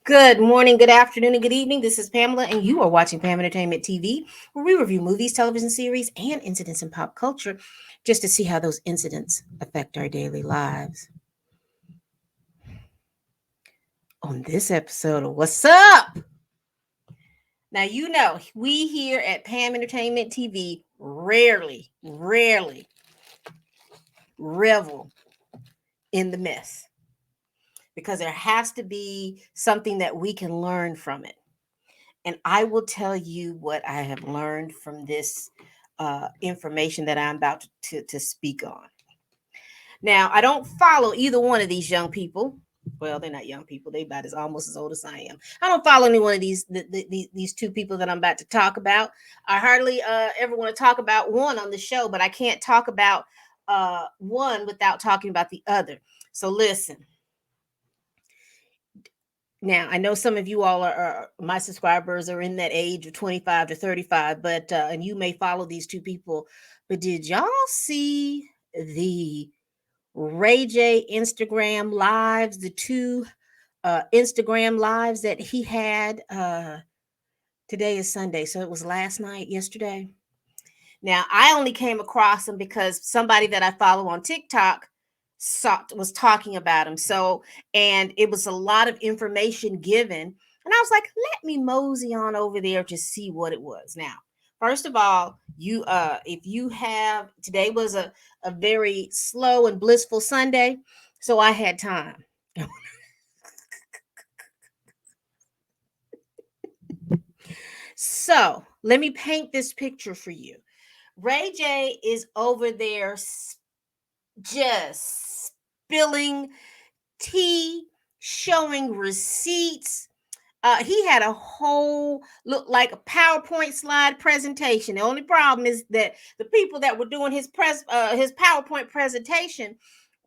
Good morning, good afternoon, and good evening. This is Pamela, and you are watching Pam Entertainment TV, where we review movies, television series, and incidents in pop culture just to see how those incidents affect our daily lives. On this episode of What's Up? Now, you know, we here at Pam Entertainment TV rarely revel in the mess because there has to be something that we can learn from it. And I will tell you what I have learned from this information that I'm about to speak on. Now, I don't follow either one of these young people. Well, they're not young people. They about as almost as old as I am. I don't follow any one of these two people that I'm about to talk about. I hardly ever want to talk about one on the show, but I can't talk about one without talking about the other. So listen. Now, I know some of you all are my subscribers are in that age of 25 to 35, but and you may follow these two people. But did y'all see the Ray J Instagram lives, the two Instagram lives that he had? Today is Sunday, so it was last night, yesterday. Now, I only came across him because somebody that I follow on TikTok was talking about him. So, and it was a lot of information given. And I was like, let me mosey on over there to see what it was. Now, first of all, you if you have today was a very slow and blissful Sunday, so I had time. So let me paint this picture for you. Ray J is over there just spilling tea, showing receipts. He had a whole look like a PowerPoint slide presentation. The only problem is that the people that were doing his PowerPoint presentation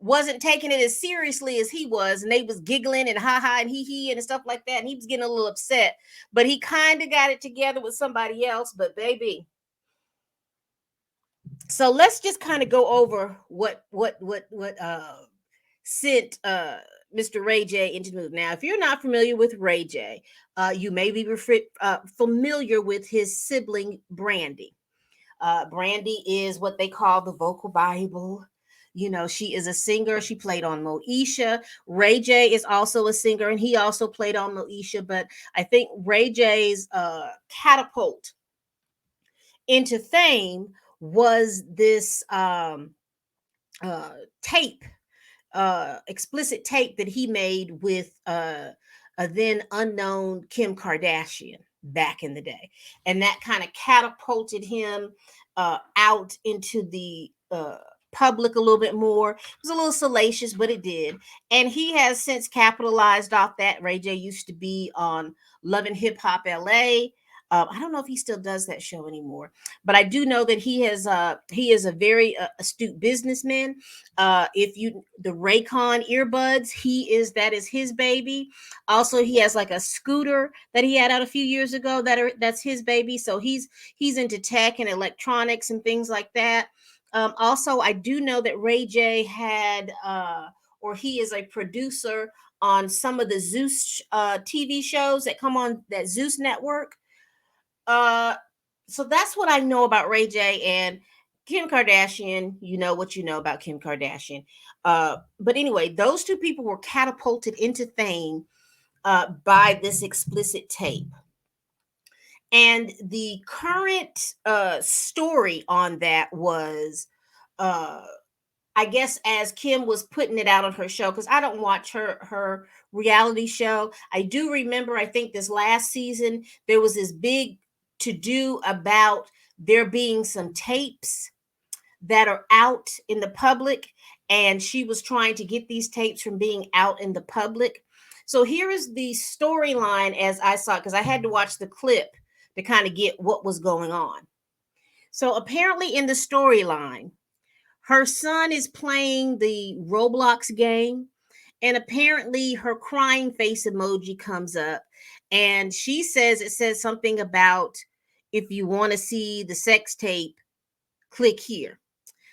wasn't taking it as seriously as he was, and they was giggling and ha ha and hee hee and stuff like that. And he was getting a little upset, but he kind of got it together with somebody else. But baby, so let's just kind of go over what sent Mr. Ray J into the movie. Now, if you're not familiar with Ray J, you may be familiar with his sibling Brandy. Brandy is what they call the vocal Bible. You know, she is a singer. She played on Moesha. Ray J is also a singer, and he also played on Moesha. But I think Ray J's catapult into fame was this uh, tape, explicit tape that he made with a then unknown Kim Kardashian back in the day. And that kind of catapulted him out into the public a little bit more. It was a little salacious, but it did. And he has since capitalized off that. Ray J used to be on Love and Hip Hop LA. I don't know if he still does that show anymore, but I do know that he is a very astute businessman. If you the Raycon earbuds, that is his baby. Also, he has like a scooter that he had out a few years ago that's his baby. So he's into tech and electronics and things like that. Also, I do know that Ray J had or he is a producer on some of the Zeus TV shows that come on that Zeus network. Uh, so that's what I know about Ray J and Kim Kardashian. You know what you know about Kim Kardashian. But anyway, those two people were catapulted into fame by this explicit tape. And the current story on that was, I guess, as Kim was putting it out on her show, because I don't watch her reality show. I do remember, I think this last season there was this big to do about there being some tapes that are out in the public, and she was trying to get these tapes from being out in the public. So here is the storyline as I saw it, because I had to watch the clip to kind of get what was going on. So apparently in the storyline, her son is playing the Roblox game, and apparently her crying face emoji comes up, and she says it says something about if you want to see the sex tape, click here.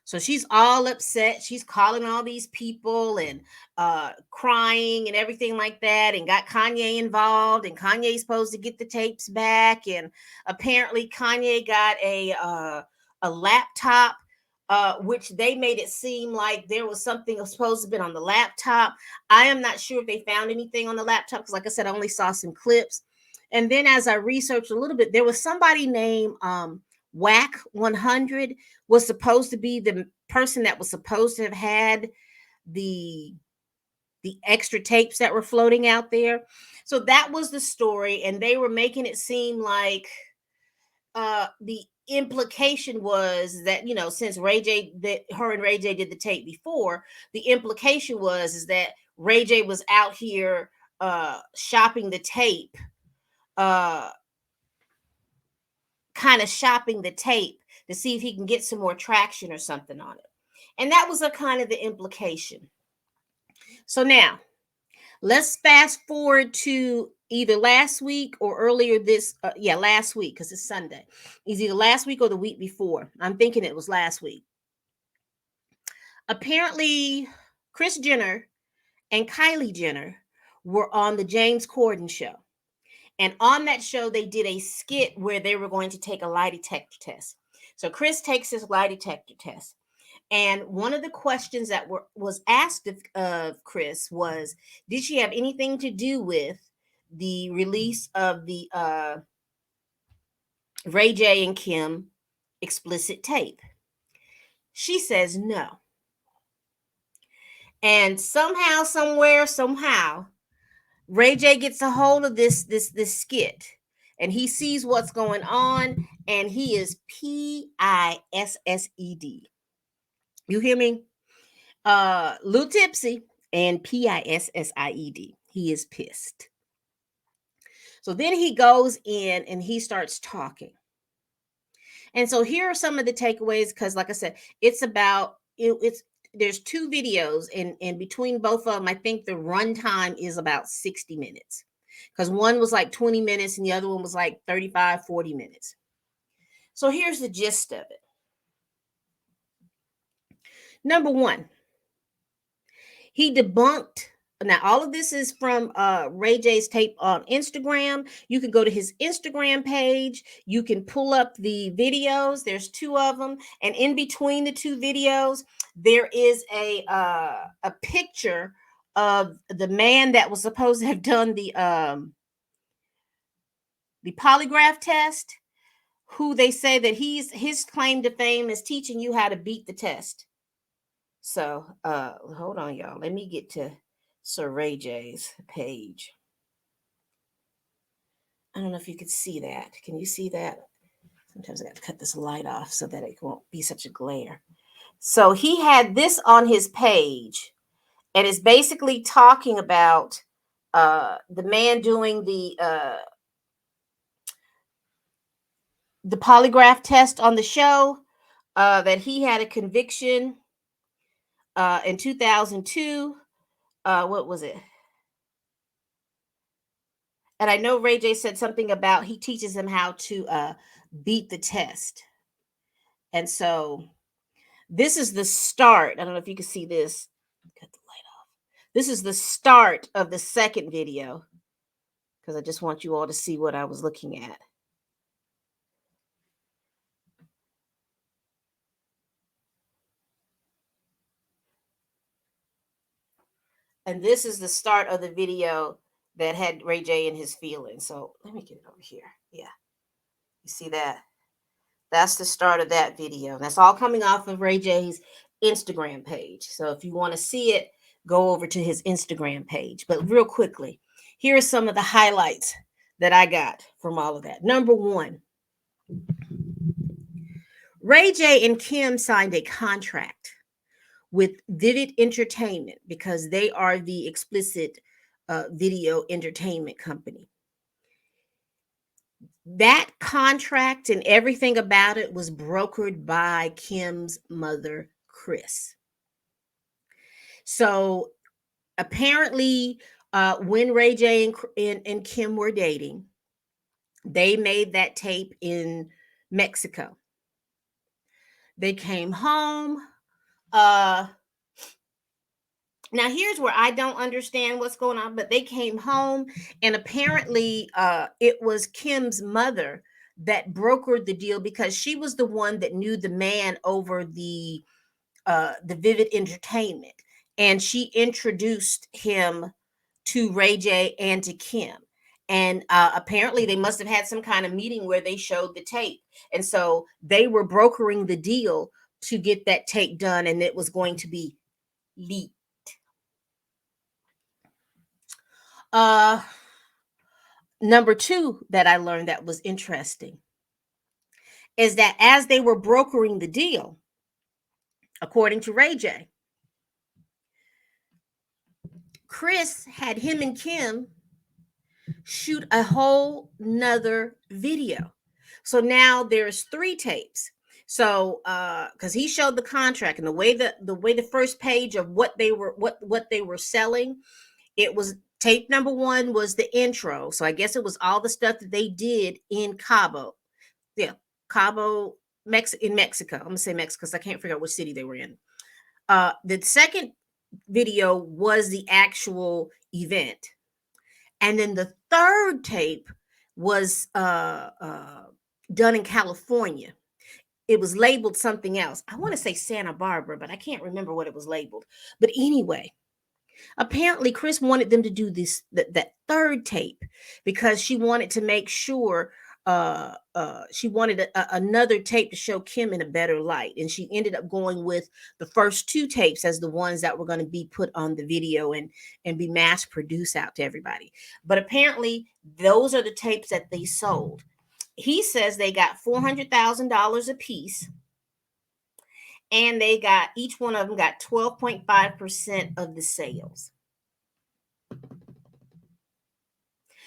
So she's all upset. She's calling all these people and crying and everything like that, and got Kanye involved. And Kanye's supposed to get the tapes back. And apparently, Kanye got a laptop, which they made it seem like there was something that was supposed to have been on the laptop. I am not sure if they found anything on the laptop because, like I said, I only saw some clips. And then as I researched a little bit, there was somebody named Whack 100 was supposed to be the person that was supposed to have had the extra tapes that were floating out there. So that was the story, and they were making it seem like the implication was that, you know, since Ray J, that her and Ray J did the tape before, the implication was is that Ray J was out here shopping the tape, uh kind of shopping the tape to see if he can get some more traction or something on it. And that was a kind of the implication. So now let's fast forward to either last week or earlier this, last week, because it's Sunday. It's either last week or the week before. I'm thinking it was last week. Apparently, Kris Jenner and Kylie Jenner were on the James Corden show. And on that show, they did a skit where they were going to take a lie detector test. So Kris takes his lie detector test. And one of the questions that was asked of Kris was, did she have anything to do with the release of the Ray J and Kim explicit tape? She says no. And somehow, somewhere, somehow, Ray J gets a hold of this skit, and he sees what's going on, and he is pissed. You hear me? Lou Tipsy and pissed. He is pissed. So then he goes in and he starts talking. And so here are some of the takeaways, because like I said, it's about it's there's two videos, and between both of them, I think the runtime is about 60 minutes. Because one was like 20 minutes and the other one was like 35, 40 minutes. So here's the gist of it. Number one, he debunked. Now, all of this is from Ray J's tape on Instagram. You can go to his Instagram page. You can pull up the videos. There's two of them, and in between the two videos, there is a picture of the man that was supposed to have done the polygraph test, who they say that his claim to fame is teaching you how to beat the test. So hold on, y'all. Let me get to Sir Ray J's page. I don't know if you could see that. Can you see that? Sometimes I got to cut this light off so that it won't be such a glare. So he had this on his page, and it's basically talking about the man doing the polygraph test on the show, that he had a conviction in 2002. What was it? And I know Ray J said something about he teaches him how to beat the test. And so this is the start. I don't know if you can see this. Cut the light off. This is the start of the second video, because I just want you all to see what I was looking at. And this is the start of the video that had Ray J in his feelings. So let me get it over here. Yeah. You see that? That's the start of that video. That's all coming off of Ray J's Instagram page. So if you want to see it, go over to his Instagram page. But real quickly, here are some of the highlights that I got from all of that. Number one, Ray J and Kim signed a contract with Vivid Entertainment because they are the explicit video entertainment company. That contract and everything about it was brokered by Kim's mother, Kris. So apparently, when Ray J and Kim were dating, they made that tape in Mexico. They came home. Uh Now here's where I don't understand what's going on, but they came home and apparently it was Kim's mother that brokered the deal because she was the one that knew the man over the Vivid Entertainment, and she introduced him to Ray J and to Kim. And apparently they must have had some kind of meeting where they showed the tape, and so they were brokering the deal to get that tape done, and it was going to be leaked. Uh, Number two that I learned that was interesting is that as they were brokering the deal, according to Ray J, Chris had him and Kim shoot a whole nother video. So now there's three tapes. So because he showed the contract and the first page of what they were selling, it was tape number one was the intro. So I guess it was all the stuff that they did in Cabo. Yeah, Cabo, in Mexico. I'm gonna say Mexico because I can't figure out which city they were in. The second video was the actual event, and then the third tape was done in California. It was labeled something else. I want to say Santa Barbara, but I can't remember what it was labeled. But anyway, apparently Chris wanted them to do that third tape because she wanted to make sure she wanted another tape to show Kim in a better light, and she ended up going with the first two tapes as the ones that were going to be put on the video and be mass produced out to everybody. But apparently those are the tapes that they sold. He says they got $400,000 a piece, and they got, each one of them got 12.5% of the sales.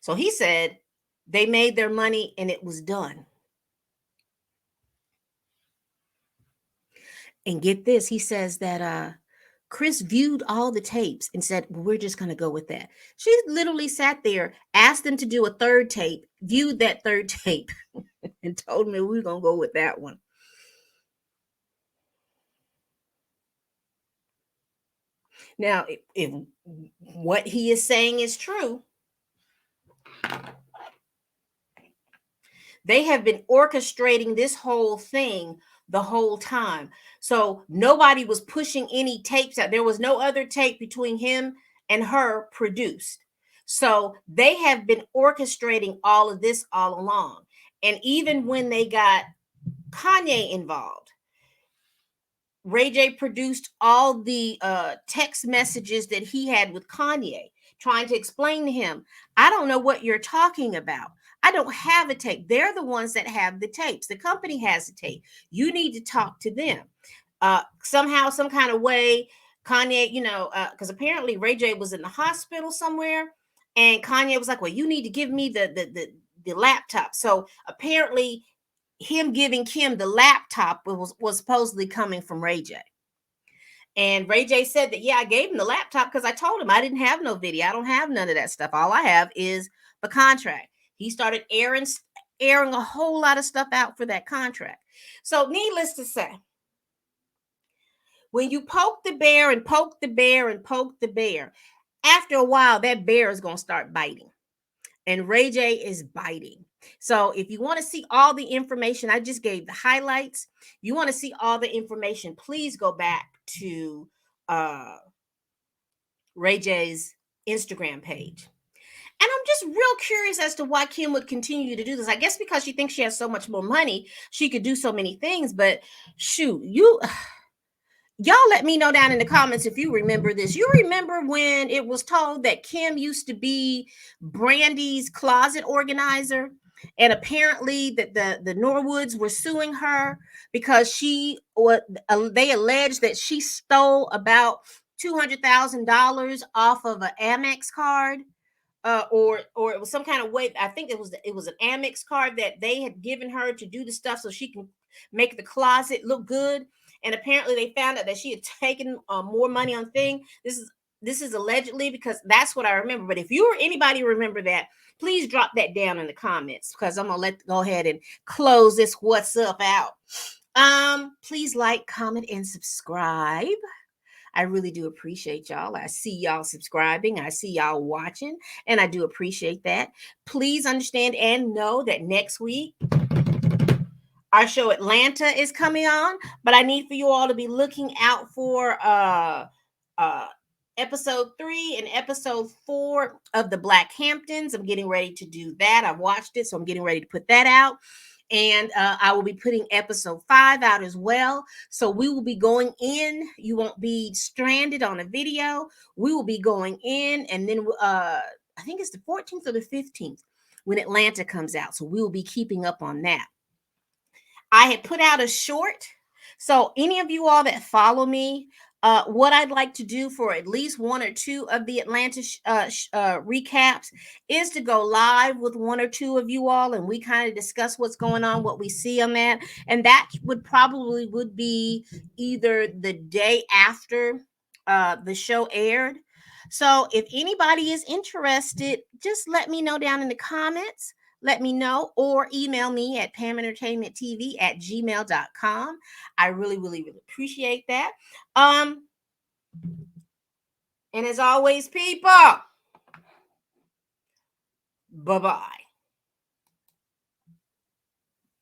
So he said they made their money and it was done. And get this, he says that Chris viewed all the tapes and said, well, we're just going to go with that. She literally sat there, asked them to do a third tape, viewed that third tape, and told me we're going to go with that one. Now, if what he is saying is true, they have been orchestrating this whole thing the whole time. So nobody was pushing any tapes out. There was no other tape between him and her produced. So they have been orchestrating all of this all along. And even when they got Kanye involved, Ray J produced all the text messages that he had with Kanye, trying to explain to him, I don't know what you're talking about. I don't have a tape. They're the ones that have the tapes. The company has a tape. You need to talk to them. Somehow, some kind of way, Kanye, because apparently Ray J was in the hospital somewhere, and Kanye was like, well, you need to give me the laptop. So apparently him giving Kim the laptop was supposedly coming from Ray J. And Ray J said that, yeah, I gave him the laptop because I told him I didn't have no video. I don't have none of that stuff. All I have is the contract. He started airing a whole lot of stuff out for that contract. So needless to say, when you poke the bear and poke the bear and poke the bear, after a while, that bear is going to start biting. And Ray J is biting. So if you want to see all the information, I just gave the highlights. You want to see all the information, please go back to Ray J's Instagram page. And I'm just real curious as to why Kim would continue to do this. I guess because she thinks she has so much more money, she could do so many things. But shoot, y'all let me know down in the comments if you remember this. You remember when it was told that Kim used to be Brandy's closet organizer, and apparently that the Norwoods were suing her because they alleged that she stole about $200,000 off of an Amex card. Or it was some kind of way. I think it was an Amex card that they had given her to do the stuff so she can make the closet look good. And apparently they found out that she had taken more money on thing. This is allegedly, because that's what I remember. But if you or anybody remember that, please drop that down in the comments, because I'm gonna go ahead and close this what's up out. Please like, comment, and subscribe. I really do appreciate y'all. I see y'all subscribing. I see y'all watching, and I do appreciate that. Please understand and know that next week our show Atlanta is coming on, but I need for you all to be looking out for uh episode 3 and episode 4 of the Black Hamptons. I'm getting ready to do that. I've watched it, so I'm getting ready to put that out. And I will be putting episode 5 out as well. So we will be going in. You won't be stranded on a video. We will be going in, and then I think it's the 14th or the 15th when Atlanta comes out. So we will be keeping up on that. I had put out a short. So any of you all that follow me, what I'd like to do for at least 1 or 2 of the Atlanta recaps is to go live with 1 or 2 of you all, and we kind of discuss what's going on, what we see on that, and that would be either the day after the show aired. So if anybody is interested, just let me know down in the comments. Let me know, or email me at pamentertainmenttv@gmail.com. I really, really, really appreciate that. And as always, people, bye-bye.